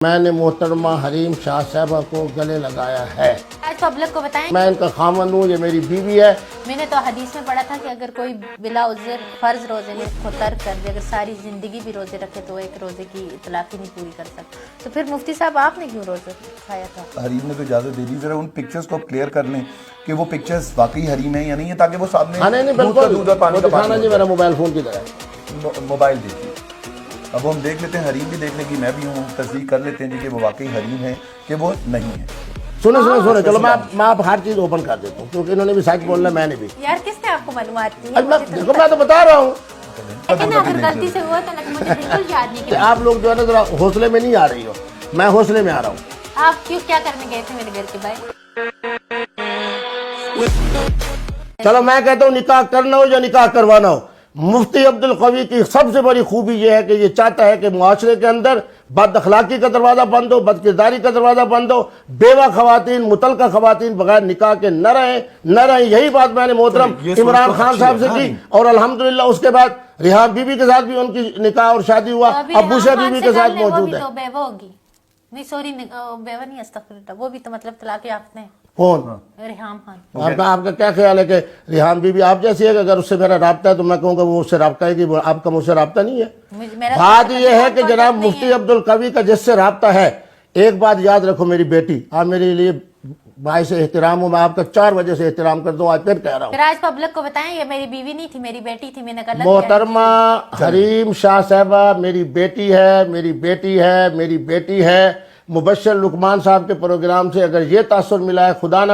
میں نے محترمہ حریم شاہ صاحبہ کو گلے لگایا ہے. آج پبلک کو بتائیں. میں ان کا خامن ہوں, یہ میری بیوی ہے. میں نے تو حدیث میں پڑھا تھا کہ اگر کوئی بلا عذر فرض روزے میں کو ترک کر دے, اگر ساری زندگی بھی روزے رکھے تو ایک روزے کی اطلاق ہی نہیں پوری کر سکتا. تو پھر مفتی صاحب آپ نے کیوں روزہ کھایا تھا؟ حریم نے تو اجازت دے دی. ذرا ان پکچرز کو کلیئر کر لیں کہ وہ پکچرز واقعی حریم ہیں یا نہیں ہے, تاکہ وہ سامنے نہیں دودھ اور پانی کا دکھانا جی, میرا موبائل فون کی طرح. موبائل دیکھیے. اب ہم دیکھ لیتے ہیں, حریم بھی دیکھ لیں کہ میں بھی ہوں, تصدیق کر لیتے ہیں کہ وہ واقعی حریم ہے کہ وہ نہیں ہے. سنیں چلو میں آپ ہر چیز اوپن کر دیتا ہوں, کیونکہ انہوں نے بھی سچ بولنا, میں نے بھی. یار کس نے آپ کو معلومات دی؟ دیکھو میں تو بتا رہا ہوں. لیکن اگر غلطی سے ہوا تو مجھے بالکل یاد نہیں کہ آپ لوگ جو ہے نا ذرا حوصلے میں نہیں آ رہی ہو, میں حوصلے میں آ رہا ہوں. آپ کیوں کیا کرنے گئے تھے میرے گھر کے باہر؟ چلو میں کہتا ہوں نکاح کرنا ہو یا نکاح کروانا ہو, مفتی عبدالقوی کی سب سے بڑی خوبی یہ ہے کہ یہ چاہتا ہے کہ معاشرے کے اندر بد اخلاقی کا دروازہ بند ہو, بد کرداری کا دروازہ بند ہو, بیوہ خواتین, متعلقہ خواتین بغیر نکاح کے نہ رہیں. یہی بات میں نے محترم عمران خان صاحب سے کی, اور الحمدللہ اس کے بعد ریحان بی بی کے ساتھ بھی ان کی نکاح اور شادی ہوا, ابوشا بی بی کے ساتھ موجود ہے. وہ بھی تو بیوہ ہوگی. نہیں سوری, بیوہ نہیں, استغفر اللہ, وہ بھی تو مطلب طلاق یافتہ ہیں. کون؟ ریحان خان. آپ کا کیا خیال ہے کہ ریحان بی بی آپ جیسی ہے کہ اگر اس سے میرا رابطہ ہے تو میں کہوں گا وہ اس سے رابطہ ہے, کہ آپ کا مجھ سے رابطہ نہیں ہے؟ بات یہ ہے کہ جناب مفتی عبدالقوی کا جس سے رابطہ ہے, ایک بات یاد رکھو میری بیٹی, آپ میرے لیے باعث احترام ہوں, میں آپ کا 4 وجہ سے احترام کرتا ہوں, آج پھر کہہ رہا ہوں. پھر آج پبلک کو بتائیں یہ میری بیوی نہیں تھی, میری بیٹی تھی, میں نے غلط. محترمہ حریم شاہ صاحبہ میری بیٹی ہے, میری بیٹی ہے, میری بیٹی ہے. مبشر لقمان صاحب کے پروگرام سے اگر یہ تاثر ملا ہے, خدا نہ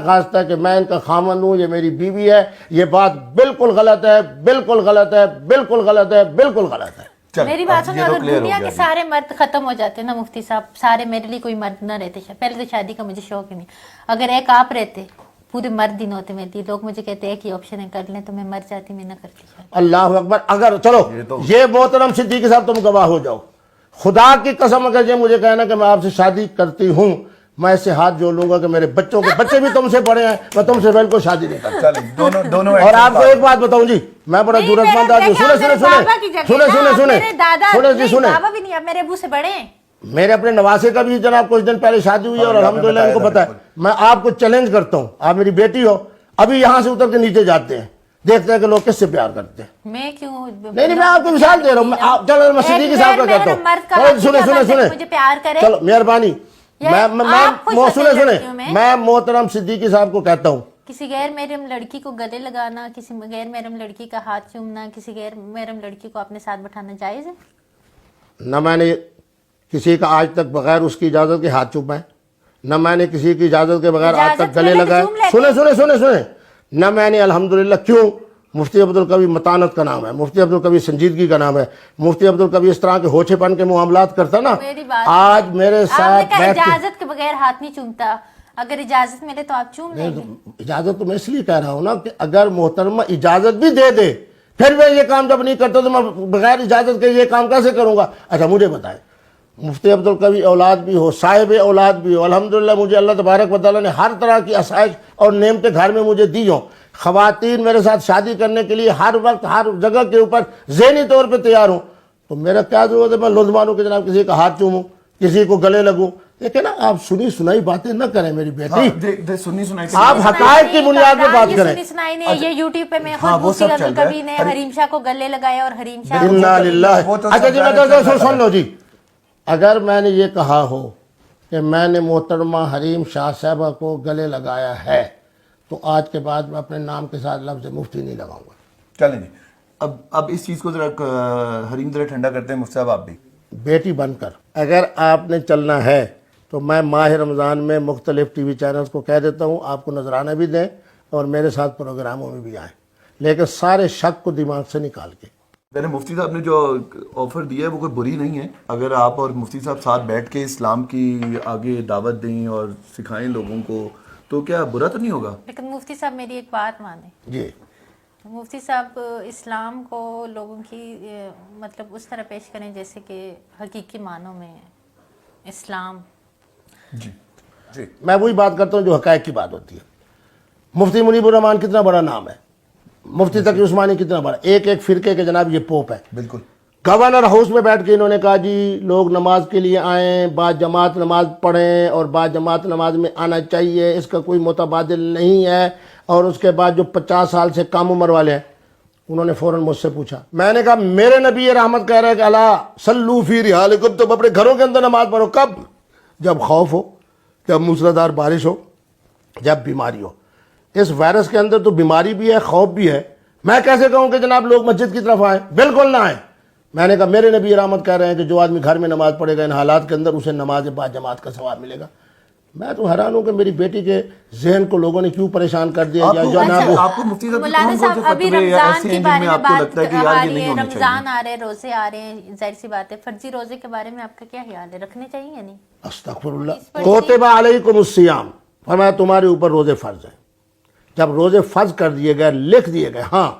خواستہ کہ میں ان کا خامن ہوں, یہ میری بیوی ہے, یہ بات بالکل غلط ہے, بالکل غلط ہے, بالکل غلط ہے, بالکل غلط ہے. میری بات سنو, اگر دنیا کے سارے مرد ختم ہو جاتے نا مفتی صاحب, سارے, میرے لیے کوئی مرد نہ رہتے. پہلے تو شادی کا مجھے شوق ہی نہیں, اگر ایک آپ رہتے, پورے مرد دن ہوتے میرے, لوگ مجھے کہتے ایک ہی آپشن ہے, کر لیں, تو میں مر جاتی, میں نہ کرتی. اللہ اکبر. اگر چلو یہ محترم صدیقی صاحب تم گواہ ہو جاؤ, خدا کی قسم اگر یہ مجھے کہنا کہ میں آپ سے شادی کرتی ہوں, میں اسے ہاتھ جوڑ لوں گا کہ میرے بچوں کے بچے بھی تم سے بڑے ہیں, میں تم سے بالکل شادی نہیں کرتا. اور آپ کو ایک بات بتاؤں جی, میں بڑا ضرورت مند آدمی ہوں. سنیں, میرے ابو سے بڑے ہیں. میرے اپنے نواسے کا بھی جناب کچھ دن پہلے شادی ہوئی ہے, اور الحمدللہ ان کو پتا ہے. میں آپ کو چیلنج کرتا ہوں, آپ میری بیٹی ہو, ابھی یہاں سے اتر کے نیچے جاتے ہیں, دیکھتے ہیں کہ لوگ کس سے پیار کرتے ہیں. میں کیوں نہیں, میں آپ کو مثال دے رہا ہوں. چلو میں صدیقی صاحب کا کہتا ہوں, سنیں, چلو مہربانی, میں محترم صدیقی صاحب کو کہتا ہوں, کسی غیر محرم لڑکی کو گلے لگانا, کسی غیر محرم لڑکی کا ہاتھ چومنا, کسی غیر محرم لڑکی کو اپنے ساتھ بٹھانا جائز ہے؟ نہ میں نے کسی کا آج تک بغیر اس کی اجازت کے ہاتھ چوما ہے, نہ میں نے کسی کی اجازت کے بغیر آج تک گلے لگائے. سنیں, نہ میں نے الحمدللہ. کیوں؟ مفتی عبدالقوی متانت کا نام ہے, مفتی عبدالقوی سنجیدگی کا نام ہے, مفتی عبدالقوی اس طرح کے ہوچے پن کے معاملات کرتا نا. آج میرے ساتھ اجازت کے بغیر ہاتھ نہیں چومتا, اگر اجازت ملے تو آپ چوم لیں گے. اجازت تو میں اس لیے کہہ رہا ہوں نا کہ اگر محترمہ اجازت بھی دے دے, پھر میں یہ کام جب نہیں کرتا تو میں بغیر اجازت کے یہ کام کیسے کروں گا؟ اچھا مجھے بتائیں, مفتی عبدالقوی اولاد بھی ہو, صاحب اولاد بھی ہو, الحمدللہ مجھے اللہ تبارک و تعالیٰ نے ہر طرح کی آسائش اور نعمتیں گھر میں مجھے دی ہوں. خواتین میرے ساتھ شادی کرنے کے لیے ہر وقت ہر جگہ کے اوپر ذہنی طور پہ تیار ہوں, تو میرا کیا ضرورت ہے میں لوز مانوں کہ جناب کسی کا ہاتھ چوموں, کسی کو گلے لگوں؟ لیکن آپ سنی سنائی باتیں نہ کریں میری بیٹی, آپ حقائق کی بنیاد پہ بات کریں. یہ یوٹیوب پہ میں خود مفتی عبدالقوی نے حریم شاہ کو گلے لگایا, اور حریم شاہ انا للہ. اچھا جی سن لو جی, اگر میں نے یہ کہا ہو کہ میں نے محترمہ حریم شاہ صاحبہ کو گلے لگایا ہے, تو آج کے بعد میں اپنے نام کے ساتھ لفظ مفتی نہیں لگاؤں گا. چلیں جی, اب اس چیز کو ذرا حریم ذرا ٹھنڈا کرتے ہیں مفتی صاحب. آپ بھی بیٹی بن کر اگر آپ نے چلنا ہے تو میں ماہ رمضان میں مختلف ٹی وی چینلز کو کہہ دیتا ہوں آپ کو نذرانہ بھی دیں اور میرے ساتھ پروگراموں میں بھی آئیں, لیکن سارے شک کو دماغ سے نکال کے. میں نے مفتی صاحب نے جو آفر دیا ہے وہ کوئی بری نہیں ہے, اگر آپ اور مفتی صاحب ساتھ بیٹھ کے اسلام کی آگے دعوت دیں اور سکھائیں لوگوں کو, تو کیا برا تو نہیں ہوگا؟ لیکن مفتی صاحب میری ایک بات مانیں. جی مفتی صاحب اسلام کو لوگوں کی مطلب اس طرح پیش کریں جیسے کہ حقیقی معنوں میں اسلام. جی میں وہی بات کرتا ہوں جو حقائق کی بات ہوتی ہے. مفتی منیب الرحمان کتنا بڑا نام ہے, مفتی تقی عثمانی کتنا بڑا, ایک فرقے کے جناب یہ پوپ ہے. بالکل. گورنر ہاؤس میں بیٹھ کے انہوں نے کہا جی لوگ نماز کے لیے آئیں، بعد جماعت نماز پڑھیں اور بعد جماعت نماز میں آنا چاہیے، اس کا کوئی متبادل نہیں ہے. اور اس کے بعد جو 50 سال سے کم عمر والے ہیں انہوں نے فوراً مجھ سے پوچھا. میں نے کہا میرے نبی رحمت کہہ رہے ہیں کہ الا صلو فی رحالکم، تم اپنے گھروں کے اندر نماز پڑھو. کب؟ جب خوف ہو، جب موسلادھار بارش ہو، جب بیماری ہو. اس وائرس کے اندر تو بیماری بھی ہے، خوف بھی ہے. میں کیسے کہوں کہ جناب لوگ مسجد کی طرف آئیں؟ بالکل نہ آئیں. میں نے کہا میرے نبی رحمت کہہ رہے ہیں کہ جو آدمی گھر میں نماز پڑھے گا ان حالات کے اندر اسے نماز بعد جماعت کا ثواب ملے گا. میں تو حیران ہوں کہ میری بیٹی کے ذہن کو لوگوں نے کیوں پریشان کر دیا. آپ کو مفتی صاحب مولانا صاحب ابھی رمضان کے بارے میں بات لگتا ہے کہ آ یار یہ رہی نہیں ہے، ہونے رمضان آ رہے ہیں، روزے آ رہے ہیں، ظاہر سی بات ہے فرضی روزے کے بارے میں آپ کا کیا خیال ہے؟ رکھنے چاہیے یا نہیں؟ استغفر اللہ. کوتب علیکم الصیام، فرمایا تمہارے اوپر روزے فرض ہیں. جب روزے فرض کر دیے گئے، لکھ دیے گئے. ہاں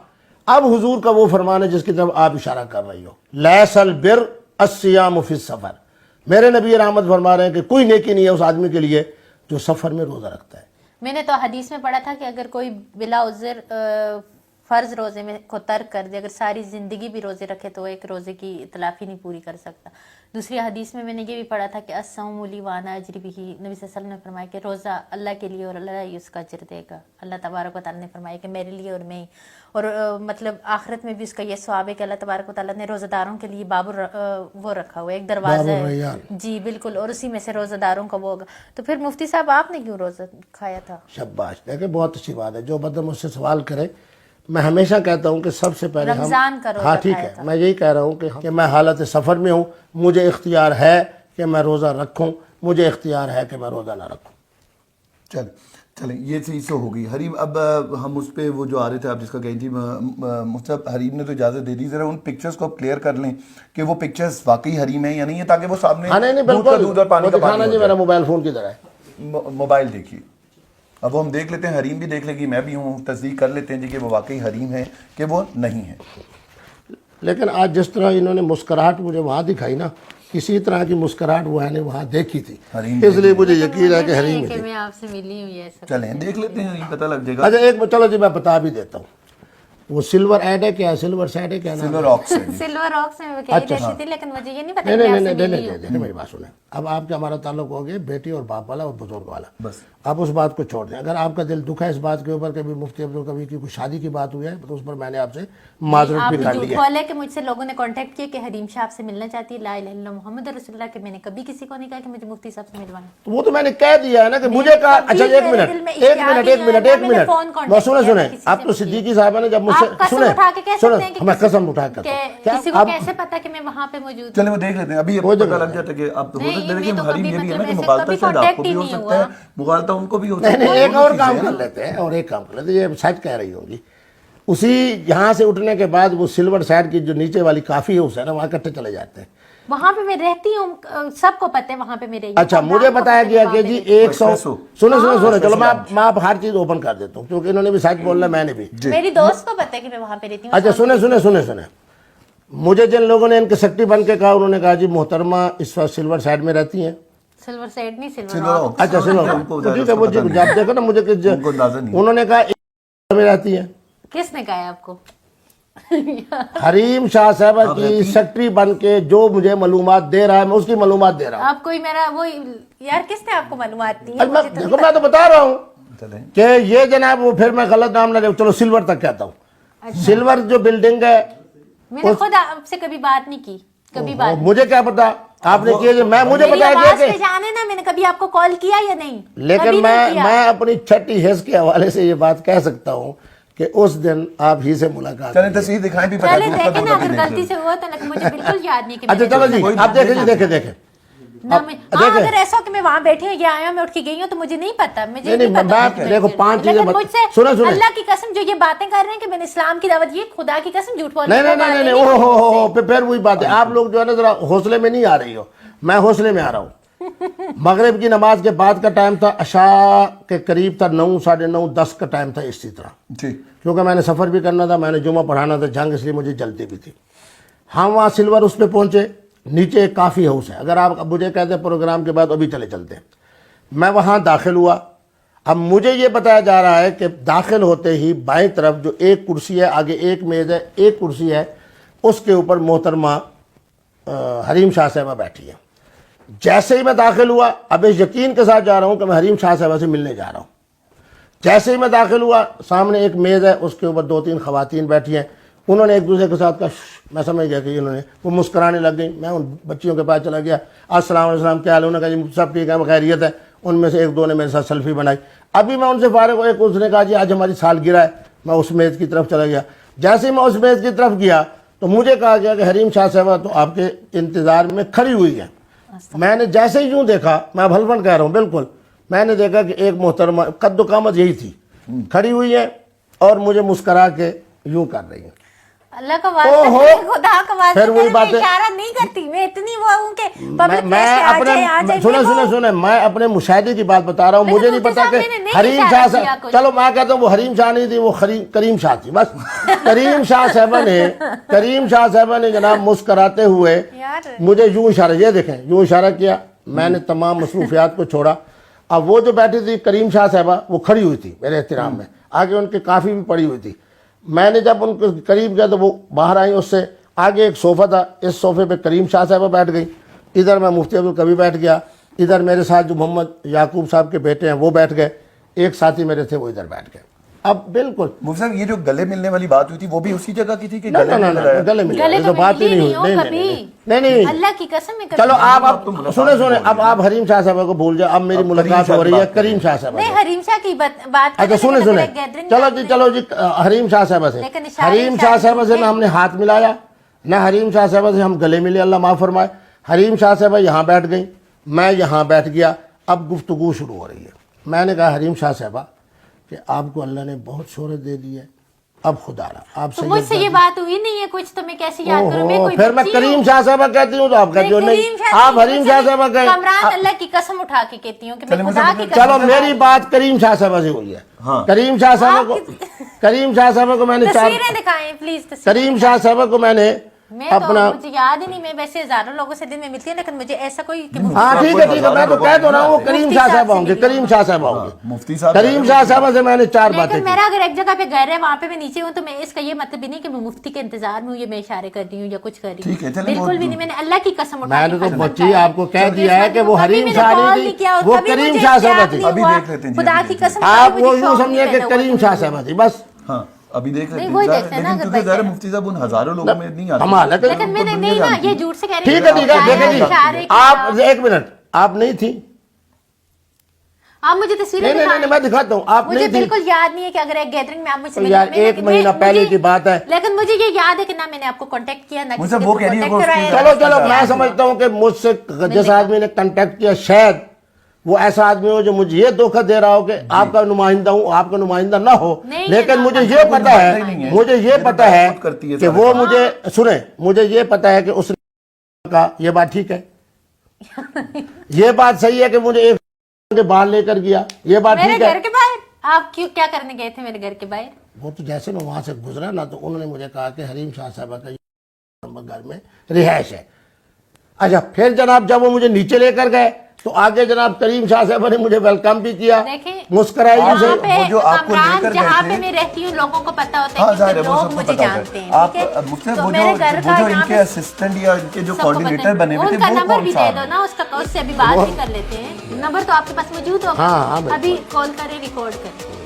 اب حضور کا وہ فرمان ہے جس کی طرف آپ اشارہ کر رہی ہو، لیس البر الصیام فی السفر. میرے نبی رحمت فرما رہے ہیں کہ کوئی نیکی نہیں ہے اس آدمی کے لیے جو سفر میں روزہ رکھتا ہے. میں نے تو حدیث میں پڑھا تھا کہ اگر کوئی بلا عذر فرض روزے میں کو ترک کر دے، اگر ساری زندگی بھی روزے رکھے تو ایک روزے کی تلافی نہیں پوری کر سکتا. دوسری حدیث میں نے یہ بھی پڑھا تھا کہ الصوم لی وانا اجری بھی، نبی صلی اللہ علیہ وسلم نے فرمایا کہ روزہ اللہ کے لیے اور اللہ ہی اس کا اجر دے گا. اللہ تبارک و تعالیٰ نے فرمایا کہ میرے لیے اور میں، اور مطلب آخرت میں بھی اس کا یہ ثواب ہے کہ اللہ تبارک و تعالیٰ نے روزہ داروں کے لیے وہ رکھا ہوا ہے، ایک دروازہ ہے. جی بالکل، اور اسی میں سے روزہ داروں کا وہ ہوگا. تو پھر مفتی صاحب آپ نے کیوں روزہ کھایا تھا؟ شاباش، دیکھیں بہت اچھی بات ہے. جو بندہ مجھ سے سوال کرے میں ہمیشہ کہتا ہوں کہ سب سے پہلے رمضان کا روزہ ہاں ٹھیک ہے، میں یہی کہہ رہا ہوں کہ میں حالت سفر میں ہوں، مجھے اختیار ہے کہ میں روزہ رکھوں، مجھے اختیار ہے کہ میں روزہ نہ رکھوں. چلیں یہ چیز تو ہوگی. حریم اب ہم اس پہ وہ جو آ رہے تھے آپ جس کا کہیں تھی مصطفی، حریم نے تو اجازت دے دی، ذرا ان پکچرز کو کلیئر کر لیں کہ وہ پکچرز واقعی حریم ہیں یا نہیں ہے، تاکہ وہ سامنے نہیں دودھ کا دودھ اور پانی کا پانی ہو جی. جائے. میرا موبائل فون کدھر ہے؟ موبائل دیکھیے. اب وہ ہم دیکھ لیتے ہیں، حریم بھی دیکھ لے گی، میں بھی ہوں، تصدیق کر لیتے ہیں جی کہ وہ واقعی حریم ہے کہ وہ نہیں ہے. لیکن آج جس طرح انہوں نے مسکراہٹ مجھے وہاں دکھائی نا، اسی طرح کی مسکراہٹ وہ نے وہاں دیکھی تھی، اس لیے مجھے یقین ہے کہ حریم کہ ہے. میں آپ سے ملی ہوں. یہ چلیں دیکھ لیتے ہیں، پتہ لگ جائے گا. اچھا ایک چلو جی میں بتا بھی دیتا ہوں، وہ سلور ایڈ ہے کیا، سلور سیڈ ہے کیا نام؟ سلور آکس ہے. سلور آکس میں وہ کہہ دیتی تھی، لیکن مجھے یہ نہیں پتا کہ نہیں آپ سے نہیں ملی نہیں ہوں. نہیں میری بات سنیں. اب آپ کا ہمارا تعلق ہو گیا بیٹی اور باپ والا اور بزرگ والا، بس آپ اس بات کو چھوڑ دیں. اگر آپ کا دل دکھا ہے اس بات کے اوپر کہ مفتی عبدالقوی کی کوئی شادی کی بات ہوئی ہے تو اس پر میں نے آپ سے معذرت آپ بھی نے کر جھوٹ لی ہے. کھولا کہ مجھ سے لوگوں نے کانٹیکٹ کیا کہ حریم شاہ آپ سے ملنا چاہتی ہے، لا الہ الا اللہ محمد رسول اللہ، کہ میں نے کبھی کسی کو نہیں کہا کہ مجھے مفتی صاحب سے ملوانا. وہ تو میں نے کہہ دیا ہے نا کہ مجھے کہا. اچھا سنیں آپ تو صدیقی صاحبہ نے جب مجھ سے میں قسم اٹھا کر کسی کو کیسے پتا کہ میں وہاں پہ موجود ہوں؟ چلیں وہ دیکھ لیتے ہیں. ابھی پتہ لگ جاتا ہے کہ آپ دیکھیں حریم یہ بھی ہے نا کہ مغالطہ شاید آپ کو بھی ہو سکتا ہے، مغالطہ ان کو بھی ہو سکتا ہے. نہیں ایک اور کام کر لیتے ہیں، اور ایک کام کر لیتے ہیں، یہ سچ کہہ رہی ہوگی. اسی یہاں سے اٹھنے کے بعد وہ سلور سائڈ کی جو نیچے والی کافی ہے اسے نا وہاں اکٹھے چلے جاتے ہیں. وہاں پہ میں رہتی ہوں، سب کو پتہ ہے وہاں پہ میرے. اچھا مجھے بتایا گیا کہ جی 100 سنیں چلو میں آپ ہر چیز اوپن کر دیتا ہوں کیونکہ انہوں نے بھی سچ بولنا، میں نے بھی. میری دوست کو پتہ ہے کہ میں وہاں پہ رہتی ہوں. اچھا سنیں مجھے جن لوگوں نے ان کے سیکرٹری بن کے کہا، انہوں نے کہا جی محترمہ اس وقت سلور سائڈ میں رہتی ہیں. سلور سائڈ نہیں، سلور. اچھا سنو جب دیکھو نا مجھے انہوں نے کہا میں رہتی ہیں. کس نے کہا ہے آپ کو؟ حریم شاہ صاحبہ کی سیکرٹری بن کے جو مجھے معلومات دے رہا ہے میں اس کی معلومات دے رہا ہوں. آپ کوئی میرا وہ یار کس نے آپ کو معلومات دی؟ دیکھو میں تو بتا رہا ہوں کہ یہ جناب وہ پھر میں غلط نام نہ لے، چلو سلور تک کہتا ہوں. سلور جو بلڈنگ ہے میں نے خود آپ سے کبھی بات نہیں کی، کبھی بات. مجھے کیا پتا آپ نے کیا، میں مجھے بتایا گیا کہ جانے نا میں نے کبھی آپ کو کال کیا یا نہیں. لیکن میں اپنی چھٹی حص کے حوالے سے یہ بات کہہ سکتا ہوں کہ اس دن آپ ہی سے ملاقات. چلیں تصویر دکھائیں بھی پتہ چلیں دیکھیں نا، اگر غلطی سے ہوا تو مجھے بالکل یاد نہیں کہ. اچھا چلو جی آپ دیکھیں دیکھیں. اگر ایسا ہو کہ میں وہاں بیٹھی ہوں یا آیا میں اٹھ کے گئی ہوں تو مجھے نہیں پتا. مجھے نہیں پتا. دیکھو 5 چیزیں سنیں اللہ کی قسم جو یہ باتیں کر رہے ہیں کہ میں نے اسلام کی دعوت، یہ خدا کی قسم جھوٹ بول رہے ہیں. نہیں اوہ پھر وہی بات ہے. آپ لوگ جو ہے نا ذرا حوصلے میں نہیں آ رہی ہو، میں حوصلے میں آ رہا ہوں. مغرب کی نماز کے بعد کا ٹائم تھا، عشاء کے قریب تھا 9 ساڑھے 9 10 کا ٹائم تھا اسی طرح، کیونکہ میں نے سفر بھی کرنا تھا، میں نے جمعہ پڑھانا تھا جنگ، اس لیے مجھے جلدی بھی تھی. ہم وہاں سلور اس پہ پہنچے، نیچے ایک کافی ہاؤس ہے. اگر آپ مجھے کہتے ہیں پروگرام کے بعد ابھی چلے چلتے ہیں. میں وہاں داخل ہوا. اب مجھے یہ بتایا جا رہا ہے کہ داخل ہوتے ہی بائیں طرف جو ایک کرسی ہے، آگے ایک میز ہے، ایک کرسی ہے، اس کے اوپر محترمہ حریم شاہ صاحبہ بیٹھی ہیں. جیسے ہی میں داخل ہوا, اب اس یقین کے ساتھ جا رہا ہوں کہ میں حریم شاہ صاحبہ سے ملنے جا رہا ہوں. جیسے ہی میں داخل ہوا, سامنے ایک میز ہے, اس کے اوپر 2-3 خواتین بیٹھی ہیں. انہوں نے ایک دوسرے کے ساتھ کہا, میں سمجھ گیا کہ انہوں نے, وہ مسکرانے لگ گئی. میں ان بچیوں کے پاس چلا گیا, السلام علیکم, کیا حال ہے؟ انہوں نے کہا جی سب ٹھیک ہے, خیریت ہے. ان میں سے ایک دو نے میرے ساتھ سیلفی بنائی. ابھی میں ان سے فارغ ہوا, ایک اس نے کہا جی آج ہماری سالگرہ ہے. میں اس میز کی طرف چلا گیا. جیسے ہی میں اس میز کی طرف گیا تو مجھے کہا گیا کہ حریم شاہ صاحبہ تو آپ کے انتظار میں کھڑی ہوئی ہے. میں نے جیسے ہی یوں دیکھا, میں اب ہلفن کہہ رہا ہوں بالکل, میں نے دیکھا کہ ایک محترمہ قد و قامت یہی تھی, کھڑی ہوئی ہے اور مجھے مسکرا کے یوں کر رہی ہیں. اللہ کا واسطہ, خدا کا واسطہ, پھر وہی میں باتیں, اشارہ نہیں کرتی, میں اتنی وہ ہوں کہ پبلک میں اپنے سنیں میں اپنے مشاہدے کی بات بتا رہا ہوں. مجھے نہیں پتا کہ حریم شاہ صاحب, چلو میں کہتا ہوں وہ حریم شاہ نہیں تھی, وہ کریم شاہ تھی بس. کریم شاہ صاحبہ نے جناب مسکراتے ہوئے مجھے یوں اشارہ, یہ دیکھیں یوں اشارہ کیا. میں نے تمام مصروفیات کو چھوڑا. اب وہ جو بیٹھی تھی کریم شاہ صاحبہ, وہ کھڑی ہوئی تھی میرے احترام میں, آگے ان کے کافی بھی پڑی ہوئی تھی. میں نے جب ان کے قریب گیا تو وہ باہر آئیں. اس سے آگے ایک صوفہ تھا, اس صوفے پہ کریم شاہ صاحبہ بیٹھ گئی. ادھر میں مفتی عبدالکبیر بیٹھ گیا. ادھر میرے ساتھ جو محمد یعقوب صاحب کے بیٹے ہیں وہ بیٹھ گئے. ایک ساتھی میرے تھے وہ ادھر بیٹھ گئے. اب بالکل مفتی صاحب یہ جو گلے ملنے والی بات ہوئی تھی وہ بھی اسی جگہ کی تھی کہ گلے ملے تو بات ہی نہیں ہوئی. نہیں, اللہ کی قسم. چلو آپ سنیں, اب آپ حریم شاہ صاحبہ کو بھول جائے. اب میری ملاقات ہو رہی ہے کریم شاہ صاحبہ. نہیں, حریم شاہ کی بات. اچھا سنیں, چلو جی حریم شاہ صاحبہ سے, حریم شاہ صاحبہ سے نہ ہم نے ہاتھ ملایا, نہ حریم شاہ صاحبہ سے ہم گلے ملے, اللہ معاف فرمائے. حریم شاہ صاحبہ یہاں بیٹھ گئیں, میں یہاں بیٹھ گیا. اب گفتگو شروع ہو رہی ہے. میں نے کہا حریم شاہ صاحبہ کہ آپ کو اللہ نے بہت شہرت دے دی ہے, اب خدا رہا آپ سے مجھ سے یہ بات ہوئی نہیں ہے کچھ, تو میں کیسے یاد کروں؟ پھر میں کریم شاہ صاحبہ کہتی ہوں تو آپ کہتی ہو نہیں, آپ حریم شاہ صاحبہ کہیں. کامران اللہ کی قسم اٹھا کے کہتی ہوں کہ میں خدا کی قسم. چلو میری بات کریم شاہ صاحبہ سے ہوئی ہے. کریم شاہ صاحبہ کو میں نے تصویریں دکھائیں پلیز. کریم شاہ صاحبہ کو میں نے اپنا, مجھے یاد ہی نہیں, میں ویسے ہزاروں لوگوں سے دن میں ملتی ہوں لیکن مجھے ایسا کوئی. ہاں ٹھیک ہے, میں تو کہہ دو رہا ہوں وہ کریم شاہ صاحبہ ہوں گے, کریم شاہ صاحبہ ہوں گے. مفتی صاحب کریم شاہ صاحبہ سے میں نے 4 باتیں کی. میرا اگر ایک جگہ پہ گھر ہے وہاں پہ میں نیچے ہوں تو میں اس کا یہ مطلب بھی نہیں کہ میں مفتی کے انتظار میں ہوں, یہ میں اشارے کر رہی ہوں یا کچھ کر رہی ہوں, بالکل بھی نہیں. میں نے اللہ کی قسم اٹھا میں نے تو بچی آپ کو کہہ دیا ہے کہ وہ حریم شاہ نہیں تھی, وہ کریم شاہ صاحبہ تھی. ابھی دیکھ لیتے ہیں خدا کی قسم. آپ وہ یوں سمجھے کہ کریم شاہ صاحبہ تھی بس. ہاں ابھی دیکھ لیتے ہیں, کیونکہ ظاہر مفتی صاحب ان ہزاروں لوگوں میں نہیں آتے. کمال ہے. لیکن میں نے نہیں نا, یہ جھوٹ سے کہہ رہی ٹھیک ہے دیکھیں جی, آپ 1 منٹ, آپ نہیں تھی. آپ مجھے تصویریں نہیں میں دکھاتا ہوں, آپ مجھے نہیں تھی. بالکل یاد نہیں ہے کہ اگر ایک گیدرنگ میں آپ مجھ سے یار 1 مہینہ پہلے کی بات ہے. لیکن مجھے یہ یاد ہے کہ نہ میں نے آپ کو کانٹیکٹ کیا نہ کسی وہ کو کہہ رہی ہے کانٹیکٹ کرایا. چلو میں سمجھتا ہوں کہ مجھ سے جس آدمی نے کانٹیکٹ کیا شاید وہ ایسا آدمی ہو جو مجھے یہ دھوکہ دے رہا ہو کہ آپ کا نمائندہ ہوں, آپ کا نمائندہ نہ ہو. لیکن مجھے یہ پتا ہے کہ وہ مجھے سنیں, مجھے یہ پتا ہے کہ اس نے کہا یہ بات ٹھیک ہے, یہ بات صحیح ہے کہ مجھے ایک کے باہر لے کر گیا, یہ بات ٹھیک ہے. میرے گھر کے باہر آپ کیا کرنے گئے تھے میرے گھر کے باہر؟ وہ تو جیسے میں وہاں سے گزرا نا تو انہوں نے مجھے کہا کہ حریم شاہ صاحبہ کا گھر میں رہائش ہے. اچھا پھر جناب جب وہ مجھے نیچے لے کر گئے تو آگے جناب کریم شاہ صاحبہ نے مجھے ویلکم بھی کیا, مسکرائی سے. جو آپ کو لے کر جہاں پہ میں رہتی ہوں لوگوں کو پتا ہوتا ہے کہ لوگ مجھے جانتے ہیں. آپ وہ جو ان کے اسسٹنٹ یا ان کے جو کوارڈینیٹر بنے ہوئے تھے وہ نمبر بھی دے دو نا, اس سے ابھی بات بھی کر لیتے ہیں. نمبر تو آپ کے پاس موجود ہوگا, ابھی کال کریں, ریکارڈ کریں.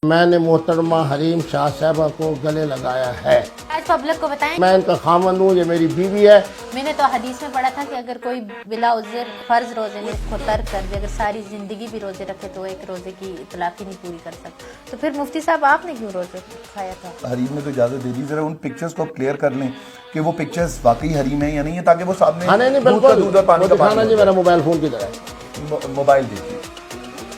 میں نے محترمہ حریم شاہ صاحبہ کو گلے لگایا ہے. آج پبلک کو بتائیں میں ان کا خاوند ہوں, یہ میری بیوی ہے. میں نے تو حدیث میں پڑھا تھا کہ اگر کوئی بلا عذر فرض روزے میں اس کو ترک کر دے, اگر ساری زندگی بھی روزے رکھے تو ایک روزے کی اطلاق ہی نہیں پوری کر سکتا. تو پھر مفتی صاحب آپ نے کیوں روزے کھایا تھا؟ حریم نے تو اجازت دے دی. ذرا ان پکچرز کو کلیئر کر لیں کہ وہ پکچرز واقعی حریم ہیں یا نہیں ہے, تاکہ وہ سامنے نہیں بالکل دکھانا جی, میرا موبائل فون کی طرح موبائل دیکھیے.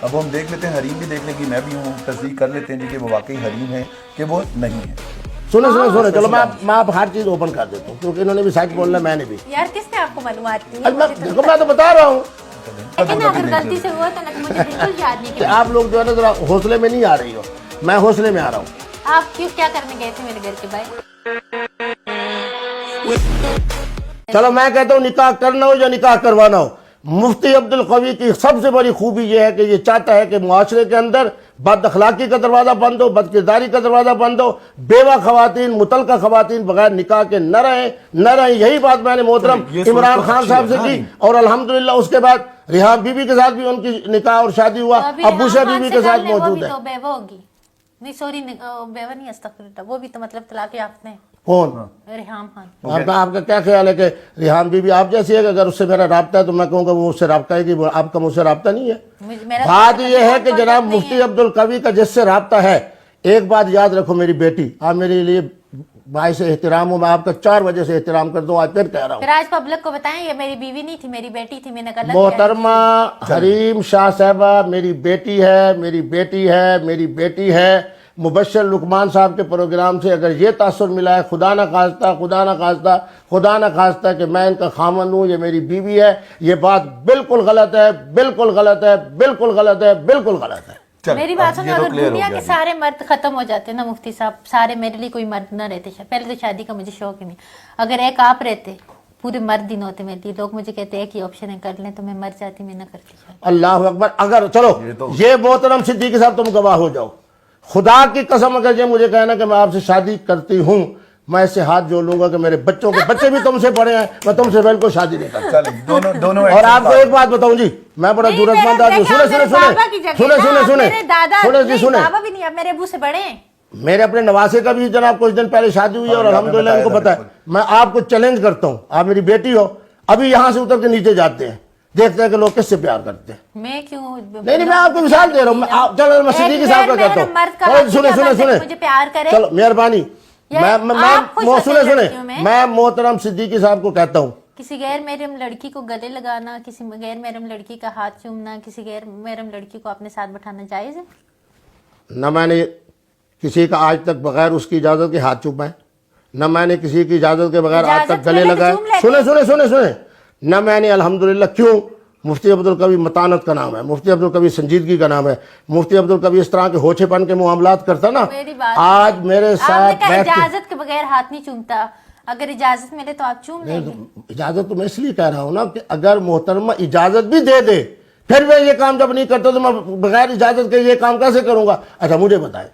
اب ہم دیکھ لیتے ہیں, حریم بھی دیکھ لیں گی, میں بھی ہوں, تصدیق کر لیتے ہیں جی کہ وہ واقعی حریم ہے کہ وہ نہیں ہے. سنیں چلو میں آپ ہر چیز اوپن کر دیتا ہوں کیونکہ انہوں نے بھی سچ بولنا, میں نے بھی. یار کس نے آپ کو معلومات دی؟ دیکھو میں تو بتا رہا ہوں, لیکن اگر غلطی سے ہوا تو مجھے بالکل یاد نہیں کہ آپ لوگ جو ہے نا ذرا حوصلے میں نہیں آ رہی ہو, میں حوصلے میں آ رہا ہوں. آپ کیا کرنے گئے تھے میرے گھر کے باہر؟ چلو میں کہتا ہوں نکاح کرنا ہو یا نکاح کروانا ہو, مفتی عبدالقوی کی سب سے بڑی خوبی یہ ہے کہ یہ چاہتا ہے کہ معاشرے کے اندر بد اخلاقی کا دروازہ بند ہو، بد کرداری کا دروازہ بند ہو، بیوہ خواتین، مطلقہ خواتین بغیر نکاح کے نہ رہیں. یہی بات میں نے محترم یہ سوچ عمران تو خان اچھی صاحب سے ہے نا. کی، اور الحمدللہ اس کے بعد ریحان بی بی کے ساتھ بھی ان کی نکاح اور شادی ہوا. ابو شاہ بی بی کے ساتھ موجود ہے. وہ بیوہ ہوگی، نہیں سوری بیوہ نہیں، استغفر اللہ، وہ بھی تو مطلب طلاق یافتہ ہیں. کون؟ ریحان خان. آپ کا کیا خیال ہے کہ ریحان بی بی آپ جیسی ہے کہ اگر اس سے میرا رابطہ ہے تو میں کہوں گا وہ اس سے رابطہ ہے کہ آپ کا مجھ سے رابطہ نہیں ہے؟ میرا بات یہ ہے کہ جناب مفتی عبدالقوی کا جس سے رابطہ ہے، ایک بات یاد رکھو میری بیٹی، آپ میرے لیے باعث احترام ہوں، میں آپ کا 4 وجہ سے احترام کرتا ہوں، آج پھر کہہ رہا ہوں. پھر آج پبلک کو بتائیں یہ میری بیوی نہیں تھی، میری بیٹی تھی، میں نے غلط کیا. محترمہ حریم شاہ صاحبہ میری بیٹی ہے، میری بیٹی ہے، میری بیٹی ہے. مبشر لقمان صاحب کے پروگرام سے اگر یہ تاثر ملا ہے، خدا نہ خواستہ کہ میں ان کا خامن ہوں، یہ میری بیوی ہے، یہ بات بالکل غلط ہے، بالکل غلط ہے، بالکل غلط ہے، بالکل غلط ہے. میری بات سنو، اگر دنیا کے سارے مرد ختم ہو جاتے نا مفتی صاحب، سارے میرے لیے کوئی مرد نہ رہتے. پہلے تو شادی کا مجھے شوق ہی نہیں. اگر ایک آپ رہتے، پورے مرد ہی نہ ہوتے میرے لیے. لوگ مجھے کہتے ایک ہی آپشن ہے، کر لیں تو میں مر جاتی، میں نہ کرتی. اللہ اکبر. اگر چلو یہ محترم صدیقی صاحب تم گواہ ہو جاؤ، خدا کی قسم اگر یہ مجھے کہنا کہ میں آپ سے شادی کرتی ہوں، میں اس سے ہاتھ جوڑ لوں گا کہ میرے بچوں کے بچے بھی تم سے بڑے ہیں، میں تم سے بالکل شادی نہیں کرتا. دونوں اور آپ کو ایک بات بتاؤں جی، میں بڑا ضرورت مند آدمی ہوں. میرے ابو سے بڑے ہیں. میرے اپنے نواسے کا بھی جناب کچھ دن پہلے شادی ہوئی ہے اور الحمدللہ ان کو پتا ہے. میں آپ کو چیلنج کرتا ہوں، آپ میری بیٹی ہو، ابھی یہاں سے اتر کے نیچے جاتے ہیں، دیکھتے ہیں کہ لوگ کس سے پیار کرتے ہیں. میں کیوں نہیں میں آپ کو مثال دے رہا ہوں. چلو میں صدیقی صاحب کا کہتا ہوں، سنیں چلو مہربانی، میں محترم صدیقی صاحب کو کہتا ہوں، کسی غیر محرم لڑکی کو گلے لگانا، کسی غیر محرم لڑکی کا ہاتھ چومنا، کسی غیر محرم لڑکی کو اپنے ساتھ بٹھانا جائز ہے؟ نہ میں نے کسی کا آج تک بغیر اس کی اجازت کے ہاتھ چومائے، نہ میں نے کسی کی اجازت کے بغیر آج تک گلے لگائے. سنیں نہ میں نے الحمدللہ. کیوں؟ مفتی عبدالقوی متانت کا نام ہے، مفتی عبدالقوی سنجیدگی کا نام ہے، مفتی عبدالقوی اس طرح کے ہوچے پن کے معاملات کرتا نا. آج میرے ساتھ اجازت کے بغیر ہاتھ نہیں چومتا، اگر اجازت ملے تو آپ چوم لیں گے. اجازت تو میں اس لیے کہہ رہا ہوں نا کہ اگر محترمہ اجازت بھی دے دے، پھر میں یہ کام جب نہیں کرتا تو میں بغیر اجازت کے یہ کام کیسے کروں گا؟ اچھا مجھے بتائیں،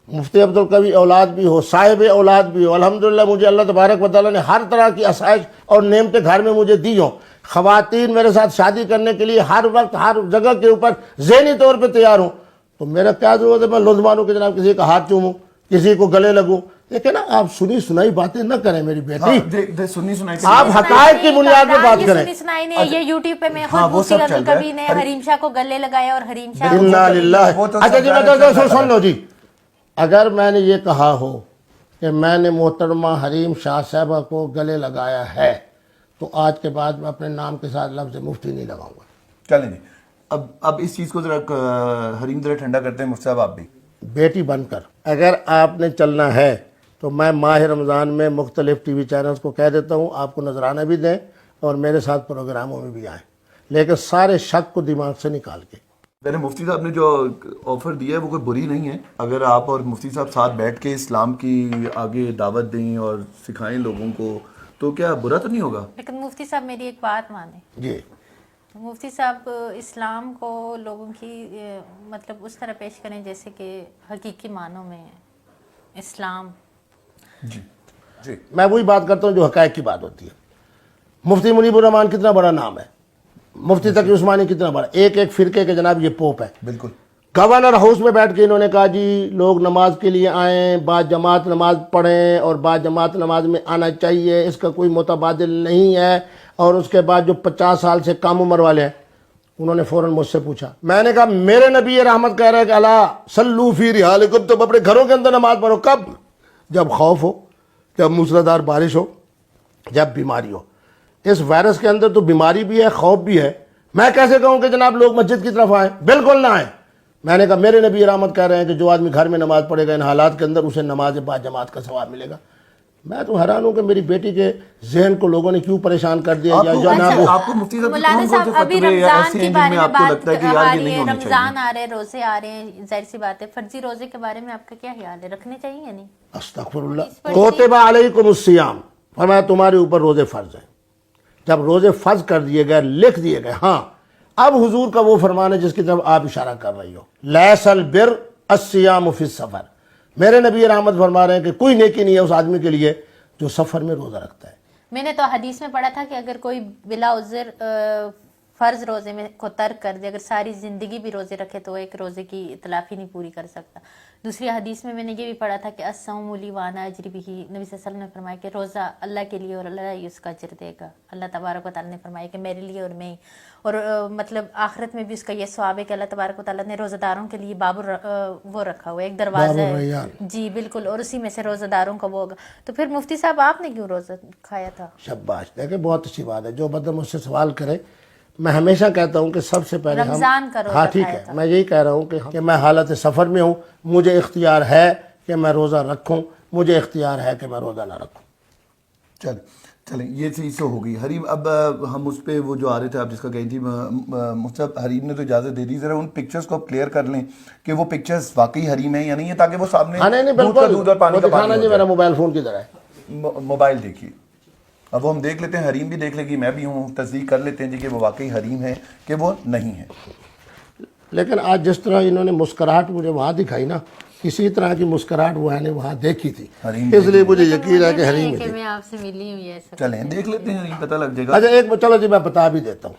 مفتی عبدالقوی اولاد بھی ہو، صاحب اولاد بھی ہو، الحمدللہ مجھے اللہ تبارک و تعالیٰ نے ہر طرح کی آسائش اور نعمتیں گھر میں مجھے دی ہوں. خواتین میرے ساتھ شادی کرنے کے لیے ہر وقت ہر جگہ کے اوپر ذہنی طور پہ تیار ہوں، تو میرا کیا ضرورت ہے میں لوز مانوں کہ جناب کسی کا ہاتھ چوموں، کسی کو گلے لگوں؟ لیکن آپ سنی سنائی باتیں نہ کریں میری بیٹی، آپ حقائق کی بنیاد پہ بات کریں. سنی سنائی نہیں، یہ یوٹیوب پہ میں خود مفتی عبدالقوی نے حریم شاہ کو گلے لگایا اور حریم شاہ انا للہ. اچھا جی میں سن لو جی، اگر میں نے یہ کہا ہو کہ میں نے محترمہ حریم شاہ صاحبہ کو گلے لگایا ہے تو آج کے بعد میں اپنے نام کے ساتھ لفظ مفتی نہیں لگاؤں گا. چلیں جی، اب اس چیز کو ذرا حریم ذرا ٹھنڈا کرتے ہیں مفتی صاحب. آپ بھی بیٹی بن کر اگر آپ نے چلنا ہے تو میں ماہ رمضان میں مختلف ٹی وی چینلز کو کہہ دیتا ہوں آپ کو نذرانہ بھی دیں اور میرے ساتھ پروگراموں میں بھی آئیں، لیکن سارے شک کو دماغ سے نکال کے. میں نے مفتی صاحب نے جو آفر دیا ہے وہ کوئی بری نہیں ہے، اگر آپ اور مفتی صاحب ساتھ بیٹھ کے اسلام کی آگے دعوت دیں اور سکھائیں لوگوں کو تو کیا برا تو نہیں ہوگا؟ لیکن مفتی صاحب میری ایک بات مانیں جی. مفتی صاحب اسلام کو لوگوں کی مطلب اس طرح پیش کریں جیسے کہ حقیقی معنوں میں اسلام. جی میں وہی بات کرتا ہوں جو حقائق کی بات ہوتی ہے. مفتی منیب الرحمان کتنا بڑا نام ہے، مفتی تقی عثمانی کتنا بڑا، ایک فرقے کے جناب یہ پوپ ہے. بالکل. گورنر ہاؤس میں بیٹھ کے انہوں نے کہا جی لوگ نماز کے لیے آئیں، بعد جماعت نماز پڑھیں اور بعد جماعت نماز میں آنا چاہیے، اس کا کوئی متبادل نہیں ہے. اور اس کے بعد جو 50 سال سے کم عمر والے ہیں انہوں نے فوراً مجھ سے پوچھا، میں نے کہا میرے نبی رحمت کہہ رہے ہیں کہ الا صلوا فی رحالکم، تم اپنے گھروں کے اندر نماز پڑھو. کب؟ جب خوف ہو، جب موسلادھار بارش ہو، جب بیماری ہو. اس وائرس کے اندر تو بیماری بھی ہے، خوف بھی ہے. میں کیسے کہوں کہ جناب لوگ مسجد کی طرف آئیں؟ بالکل نہ آئیں. میں نے کہا میرے نبی رحمت کہہ رہے ہیں کہ جو آدمی گھر میں نماز پڑھے گا ان حالات کے اندر اسے نماز بعد جماعت کا ثواب ملے گا. میں تو حیران ہوں کہ میری بیٹی کے ذہن کو لوگوں نے کیوں پریشان کر دیا. آپ کو مفتی صاحب مولانا صاحب ابھی رمضان کے بارے میں بات آ رہی ہے، رمضان آ رہے، روزے آ رہے ہیں، ظاہر سی بات ہے فرضی روزے کے بارے میں آپ کا کیا خیال ہے، رکھنے چاہیے یا نہیں؟ استغفر اللہ. کوتب علیکم الصیام، فرمایا تمہارے اوپر روزے فرض ہیں. جب روزے فرض کر دیے گئے, لکھ دیے گئے, ہاں اب حضور کا وہ فرمان ہے جس کی طرف آپ اشارہ کر رہی ہو, لیس البر الصیام فی السفر. میرے نبی رحمت فرما رہے ہیں کہ کوئی نیکی نہیں ہے اس آدمی کے لیے جو سفر میں روزہ رکھتا ہے. میں نے تو حدیث میں پڑھا تھا کہ اگر کوئی بلا عذر فرض روزے میں کو ترک کر دے, اگر ساری زندگی بھی روزے رکھے تو ایک روزے کی تلافی نہیں پوری کر سکتا. دوسری حدیث میں نے یہ بھی پڑھا تھا کہ الصوم لی وانا اجری بھی, نبی صلی اللہ علیہ وسلم نے فرمایا کہ روزہ اللہ کے لیے اور اللہ ہی اس کا اجر دے گا. اللہ تبارک و تعالیٰ نے فرمایا کہ میرے لیے اور میں, اور مطلب آخرت میں بھی اس کا یہ ثواب ہے کہ اللہ تبارک و تعالیٰ نے روزہ داروں کے لیے وہ رکھا ہوا ہے, ایک دروازہ ہے. جی بالکل, اور اسی میں سے روزہ داروں کا وہ ہوگا. تو پھر مفتی صاحب آپ نے کیوں روزہ کھایا تھا؟ شاباش, دیکھیں بہت اچھی بات ہے. جو بندہ مجھ سے سوال کرے, میں ہمیشہ کہتا ہوں کہ سب سے پہلے رمضان کا روزہ ہاں ٹھیک ہے, میں یہی کہہ رہا ہوں کہ میں حالت سفر میں ہوں, مجھے اختیار ہے کہ میں روزہ رکھوں, مجھے اختیار ہے کہ میں روزہ نہ رکھوں. چلیں یہ چیز تو ہو گئی. حریم, اب ہم اس پہ وہ جو آ رہے تھے آپ جس کا کہیں تھی مصطفیٰ, حریم نے تو اجازت دے دی, ذرا ان پکچرز کو آپ کلیئر کر لیں کہ وہ پکچرز واقعی حریم ہیں یا نہیں ہے, تاکہ وہ سامنے دودھ کا دودھ اور پانی کا پانی. جی میرا موبائل فون کی طرح ہے, موبائل دیکھیے. اب وہ ہم دیکھ لیتے ہیں, حریم بھی دیکھ لے گی, میں بھی ہوں, تصدیق کر لیتے ہیں جی کہ وہ واقعی حریم ہے کہ وہ نہیں ہے. لیکن آج جس طرح انہوں نے مسکراہٹ مجھے وہاں دکھائی نا, اسی طرح کی مسکراہٹ وہ نے وہاں دیکھی تھی, اس لیے مجھے یقین ہے کہ حریم ہے. میں آپ سے ملی ہوں یہ سب. چلیں دیکھ لیتے ہیں, حریم پتہ لگ جائے گا. اچھا ایک چلو جی میں بتا بھی دیتا ہوں,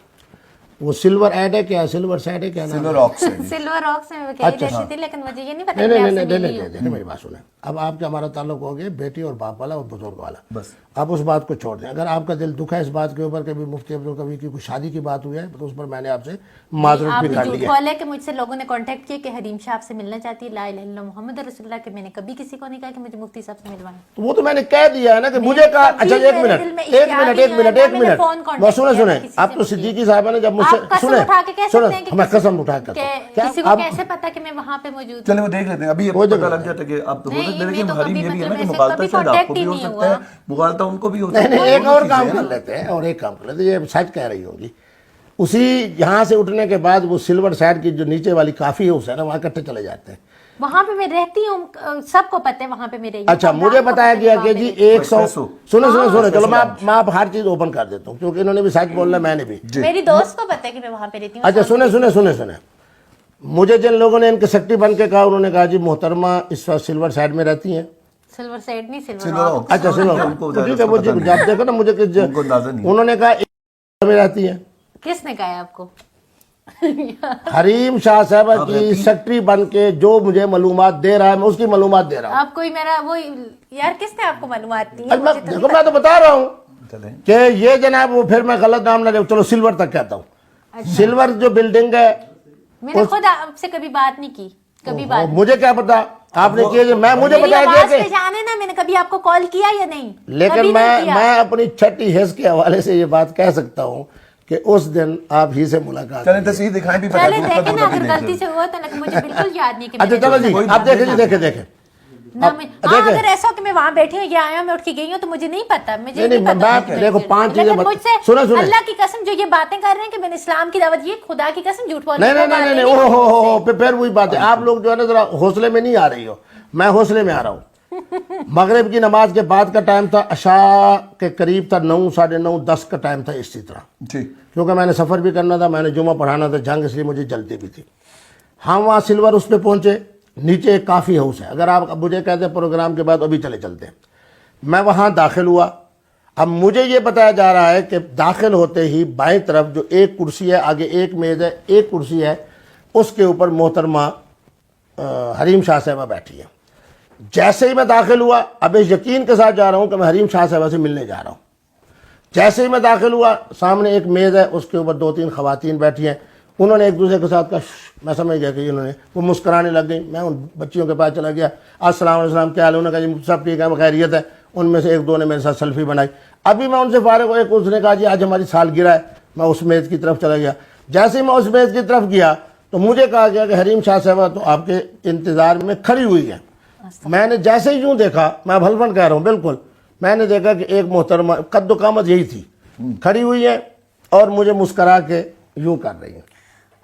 وہ سلور ایڈ ہے کیا, سلور سیٹ ہے کیا, سلور آکس ہے. سلور آکس میں وہ کہی دیتی تھی, لیکن مجھے یہ نہیں پتا. نہیں میری بات سنیں, اب آپ کا ہمارا تعلق ہو گیا بیٹی اور باپ والا اور بزرگ والا, بس آپ اس بات کو چھوڑ دیں. اگر آپ کا دل دکھا ہے اس بات کے اوپر کہ مفتی عبدالقوی کی کوئی شادی کی بات ہوئی ہے تو اس پر میں نے آپ سے معذرت بھی کر لی ہے. کھولے کہ مجھ سے لوگوں نے کانٹیکٹ کیا کہ حریم شاہ آپ سے ملنا چاہتی ہے, لا الہ الا اللہ محمد رسول اللہ, کہ میں نے کبھی کسی کو نہیں کہا کہ مجھے مفتی صاحب سے ملوانا. وہ تو میں نے کہہ دیا ہے نا کہ مجھے کہا. اچھا ایک منٹ سنیں, اب تو صدیقی صاحبہ نے جب مجھ سے میں قسم اٹھا کر کسی کو کیسے پتا کہ میں وہاں پہ موجود ہوں. چلیں وہ دیکھ لیتے ہیں, ابھی پتہ لگ جاتا ہے کہ آپ تو ہو سکتے ہیں, لیکن حریم یہ بھی ہے نا کہ مغالطہ شاید آپ کو بھی ہو سکتا ہے, مغالطہ ان کو بھی ہو سکتا ہے. نہیں ایک اور کام کر لیتے ہیں, اور ایک کام کر لیتے ہیں, یہ سچ کہہ رہی ہوگی. اسی یہاں سے اٹھنے کے بعد وہ سلور سائڈ کی جو نیچے والی کافی ہے اس ہے نا, وہاں اکٹھے چلے جاتے ہیں. وہاں پہ میں رہتی ہوں, سب کو پتہ ہے وہاں پہ میرے. اچھا مجھے بتایا گیا کہ جی 100 سنیں چلو میں آپ ہر چیز اوپن کر دیتا ہوں, کیونکہ انہوں نے بھی سچ بولنا, میں نے بھی. میری دوست کو پتہ ہے کہ میں وہاں پہ رہتی ہوں. اچھا سنیں, مجھے جن لوگوں نے ان کے سیکرٹری بن کے کہا, انہوں نے کہا جی محترمہ اس وقت سلور سائڈ میں رہتی ہیں. سلور سائڈ نہیں, سلور. اچھا سلور, ٹھیک ہے, وہ جب دیکھو نا مجھے انہوں نے کہا میں رہتی ہیں. کس نے کہا آپ کو؟ حریم شاہ صاحبہ کی سیکرٹری بن کے جو مجھے معلومات دے رہا ہے, میں اس کی معلومات دے رہا ہوں. آپ کوئی میرا وہ یار, کس نے آپ کو معلومات دی؟ دیکھو میں تو بتا رہا ہوں کہ یہ جناب, وہ پھر میں غلط نام نہ لے, چلو سلور تک کہتا ہوں. سلور جو بلڈنگ ہے, میں نے خود آپ سے کبھی بات نہیں کی, کبھی بات. مجھے کیا پتا آپ نے کیا, میں مجھے بتایا گیا کہ جانے نا, میں نے کبھی آپ کو کال کیا یا نہیں, لیکن میں اپنی چھٹی حص کے حوالے سے یہ بات کہہ سکتا ہوں کہ اس دن آپ ہی سے ملاقات. چلیں تصویر دکھائیں بھی, پہلے دیکھیں نا, اگر غلطی سے ہوا تو لیکن مجھے بالکل یاد نہیں کہ. اچھا چلو جی آپ دیکھیں. اگر ایسا کہ میں وہاں بیٹھی ہوں یا آیا میں اٹھ کے گئی ہوں تو مجھے نہیں پتا. مجھے دیکھو 5 چیزیں سنیں, اللہ کی قسم جو یہ باتیں کر رہے ہیں کہ میں نے اسلام کی دعوت, یہ خدا کی قسم جھوٹ بول. نہیں اوہ پھر وہی بات ہے, آپ لوگ جو ہے نا ذرا حوصلے میں نہیں آ رہی ہو, میں حوصلے میں آ رہا ہوں. مغرب کی نماز کے بعد کا ٹائم تھا, عشاء کے قریب تھا 9 ساڑھے 9 10 کا ٹائم تھا اسی طرح, کیونکہ میں نے سفر بھی کرنا تھا, میں نے جمعہ پڑھانا تھا جنگ, اس لیے مجھے جلدی بھی تھی. ہم وہاں سلور اس پہ پہنچے, نیچے ایک کافی ہاؤس ہے, اگر آپ مجھے کہتے ہیں پروگرام کے بعد ابھی چلتے ہیں. میں وہاں داخل ہوا. اب مجھے یہ بتایا جا رہا ہے کہ داخل ہوتے ہی بائیں طرف جو ایک کرسی ہے, آگے ایک میز ہے, ایک کرسی ہے, اس کے اوپر محترمہ حریم شاہ صاحبہ بیٹھی ہے. جیسے ہی میں داخل ہوا, اب اس یقین کے ساتھ جا رہا ہوں کہ میں حریم شاہ صاحبہ سے ملنے جا رہا ہوں. جیسے ہی میں داخل ہوا, سامنے ایک میز ہے, اس کے اوپر 2-3 خواتین بیٹھی ہیں. انہوں نے ایک دوسرے کے ساتھ کہا, میں سمجھ گیا کہ انہوں نے, وہ مسکرانے لگ گئی. میں ان بچیوں کے پاس چلا گیا, السلام علیکم کیا حال ہے, انہوں نے کہا جی سب ٹھیک ہے, خیریت ہے. ان میں سے 1-2 نے میرے ساتھ سیلفی بنائی. ابھی میں ان سے فارغ ہوا, ایک اس نے کہا جی آج ہماری سالگرہ ہے. میں اس میز کی طرف چلا گیا. جیسے ہی میں اس میز کی طرف گیا تو مجھے کہا گیا کہ حریم شاہ صاحبہ تو آپ کے انتظار میں کھڑی ہوئی ہے. میں نے جیسے ہی یوں دیکھا, میں بھلفن کہہ رہا ہوں بالکل, میں نے دیکھا کہ ایک محترمہ قد و قامت یہی تھی, کھڑی ہوئی ہے اور مجھے مسکرا کے یوں کر رہی ہیں.